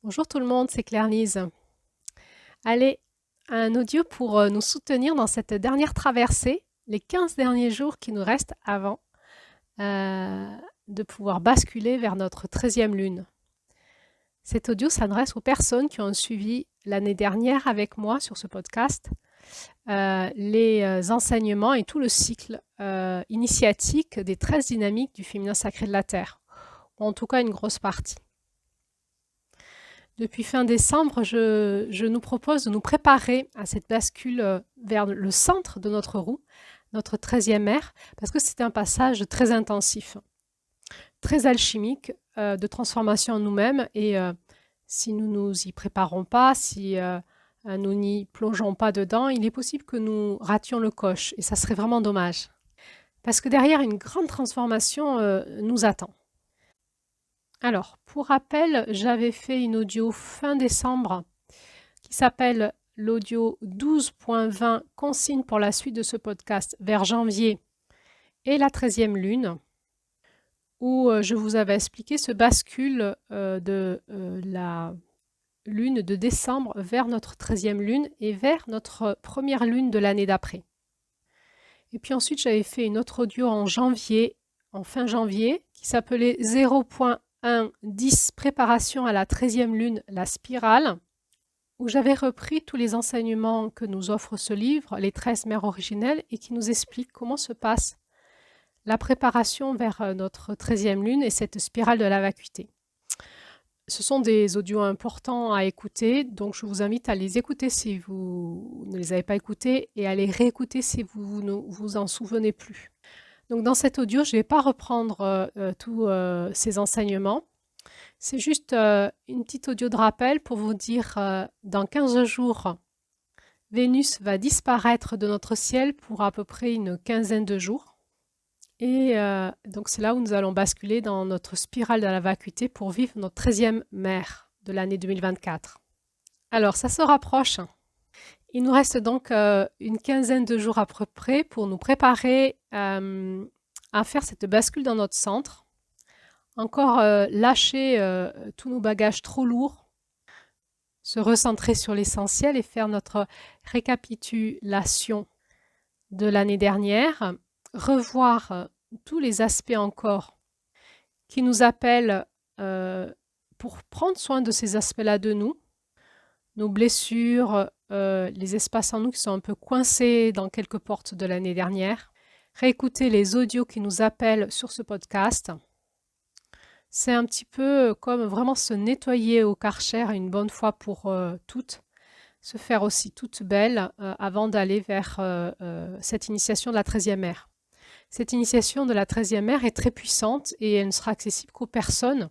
Bonjour tout le monde, c'est Claire-Lise. Allez, un audio pour nous soutenir dans cette dernière traversée, les 15 derniers jours qui nous restent avant euh, de pouvoir basculer vers notre 13e lune. Cet audio s'adresse aux personnes qui ont suivi l'année dernière avec moi sur ce podcast les enseignements et tout le cycle initiatique des 13 dynamiques du féminin sacré de la Terre, ou en tout cas une grosse partie. Depuis fin décembre, je nous propose de nous préparer à cette bascule vers le centre de notre roue, notre 13e ère, parce que c'est un passage très intensif, très alchimique, de transformation en nous-mêmes. Et si nous ne nous y préparons pas, si nous n'y plongeons pas dedans, il est possible que nous rations le coche. Et ça serait vraiment dommage. Parce que derrière, une grande transformation nous attend. Alors, pour rappel, j'avais fait une audio fin décembre qui s'appelle l'audio 12.20 consigne pour la suite de ce podcast vers janvier et la 13e lune, où je vous avais expliqué ce bascule de la lune de décembre vers notre 13e lune et vers notre première lune de l'année d'après. Et puis ensuite, j'avais fait une autre audio en janvier, en fin janvier, qui s'appelait 0.1.10 préparation à la 13e lune, la spirale, où j'avais repris tous les enseignements que nous offre ce livre, les 13 mères originelles, et qui nous expliquent comment se passe la préparation vers notre 13e lune et cette spirale de la vacuité. Ce sont des audios importants à écouter, donc je vous invite à les écouter si vous ne les avez pas écoutés et à les réécouter si vous ne vous en souvenez plus. Donc dans cet audio, je ne vais pas reprendre tous ces enseignements. C'est juste une petite audio de rappel pour vous dire dans 15 jours, Vénus va disparaître de notre ciel pour à peu près une quinzaine de jours. Et donc c'est là où nous allons basculer dans notre spirale de la vacuité pour vivre notre 13e mère de l'année 2024. Alors ça se rapproche. Il nous reste donc une quinzaine de jours à peu près pour nous préparer à faire cette bascule dans notre centre. Encore lâcher tous nos bagages trop lourds, se recentrer sur l'essentiel et faire notre récapitulation de l'année dernière, revoir tous les aspects encore qui nous appellent pour prendre soin de ces aspects-là de nous, nos blessures, les espaces en nous qui sont un peu coincés dans quelques portes de l'année dernière, réécouter les audios qui nous appellent sur ce podcast. C'est un petit peu comme vraiment se nettoyer au Karcher une bonne fois pour toutes, se faire aussi toute belle avant d'aller vers cette initiation de la 13e ère. Cette initiation de la 13e ère est très puissante et elle ne sera accessible qu'aux personnes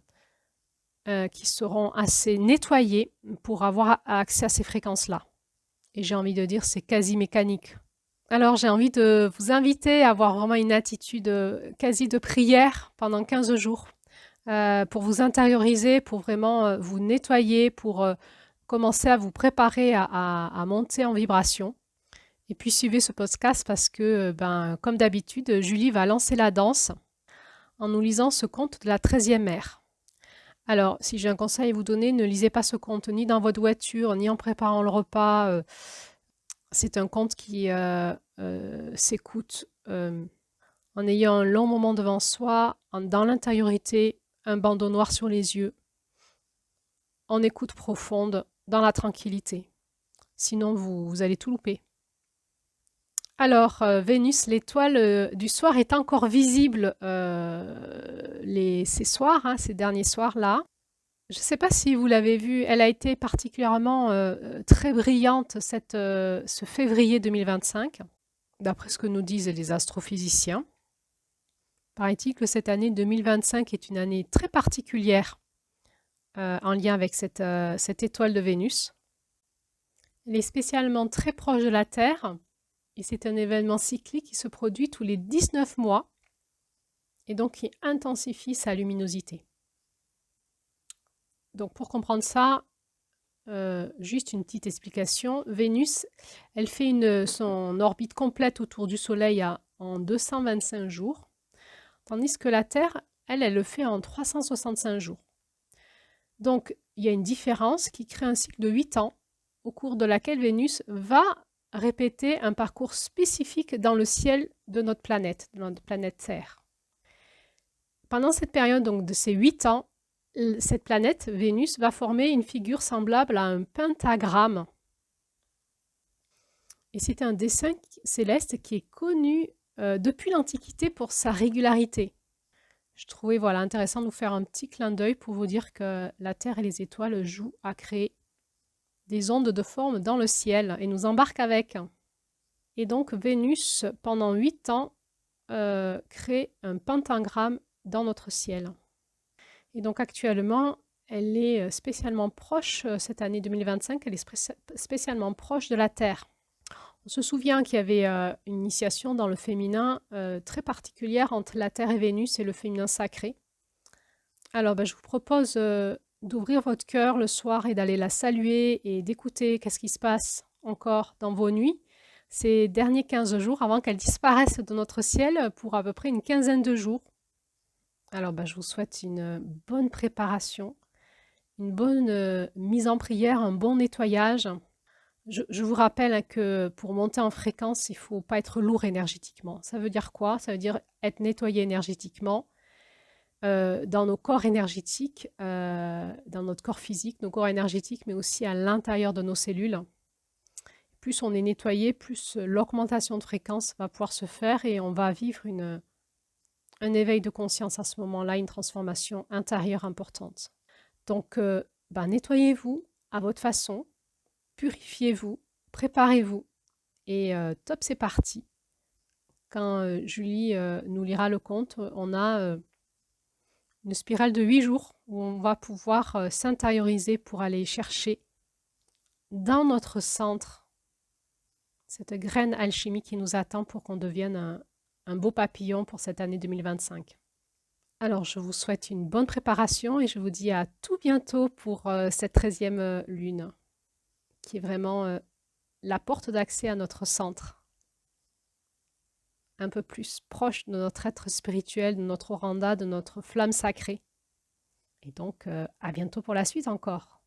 qui seront assez nettoyées pour avoir accès à ces fréquences-là. Et j'ai envie de dire, c'est quasi mécanique. Alors j'ai envie de vous inviter à avoir vraiment une attitude quasi de prière pendant 15 jours. Pour vous intérioriser, pour vraiment vous nettoyer, pour commencer à vous préparer à monter en vibration. Et puis suivez ce podcast parce que, comme d'habitude, Julie va lancer la danse en nous lisant ce conte de la 13e ère. Alors, si j'ai un conseil à vous donner, ne lisez pas ce conte ni dans votre voiture, ni en préparant le repas. C'est un conte qui s'écoute en ayant un long moment devant soi, dans l'intériorité, un bandeau noir sur les yeux, en écoute profonde, dans la tranquillité. Sinon, vous allez tout louper. Alors, Vénus, l'étoile du soir, est encore visible ces soirs, hein, ces derniers soirs-là. Je ne sais pas si vous l'avez vue, elle a été particulièrement très brillante ce février 2025, d'après ce que nous disent les astrophysiciens. Paraît-il que cette année 2025 est une année très particulière en lien avec cette étoile de Vénus. Elle est spécialement très proche de la Terre et c'est un événement cyclique qui se produit tous les 19 mois et donc qui intensifie sa luminosité. Donc pour comprendre ça, juste une petite explication. Vénus, elle fait son orbite complète autour du Soleil en 225 jours, tandis que la Terre, elle le fait en 365 jours. Donc, il y a une différence qui crée un cycle de 8 ans au cours de laquelle Vénus va répéter un parcours spécifique dans le ciel de notre planète Terre. Pendant cette période donc, de ces 8 ans, cette planète, Vénus, va former une figure semblable à un pentagramme. Et c'est un dessin céleste qui est connu depuis l'Antiquité pour sa régularité. Je trouvais intéressant de vous faire un petit clin d'œil pour vous dire que la Terre et les étoiles jouent à créer des ondes de forme dans le ciel et nous embarquent avec. Et donc Vénus, pendant 8 ans, crée un pentagramme dans notre ciel. Et donc actuellement, elle est spécialement proche, cette année 2025, elle est spécialement proche de la Terre. On se souvient qu'il y avait une initiation dans le féminin très particulière entre la Terre et Vénus et le féminin sacré. Alors je vous propose d'ouvrir votre cœur le soir et d'aller la saluer et d'écouter qu'est-ce qui se passe encore dans vos nuits ces derniers 15 jours avant qu'elle disparaisse de notre ciel pour à peu près une quinzaine de jours. Alors je vous souhaite une bonne préparation, une bonne mise en prière, un bon nettoyage. Je vous rappelle que pour monter en fréquence, il ne faut pas être lourd énergétiquement. Ça veut dire quoi? Ça veut dire être nettoyé énergétiquement dans nos corps énergétiques, dans notre corps physique, nos corps énergétiques, mais aussi à l'intérieur de nos cellules. Plus on est nettoyé, plus l'augmentation de fréquence va pouvoir se faire et on va vivre un éveil de conscience à ce moment-là, une transformation intérieure importante. Donc, nettoyez-vous à votre façon, purifiez-vous, préparez-vous et top, c'est parti. Quand Julie nous lira le conte, on a une spirale de 8 jours où on va pouvoir s'intérioriser pour aller chercher dans notre centre cette graine alchimique qui nous attend pour qu'on devienne un beau papillon pour cette année 2025. Alors, je vous souhaite une bonne préparation et je vous dis à tout bientôt pour cette 13e lune, qui est vraiment la porte d'accès à notre centre, un peu plus proche de notre être spirituel, de notre oranda, de notre flamme sacrée. Et donc, à bientôt pour la suite encore.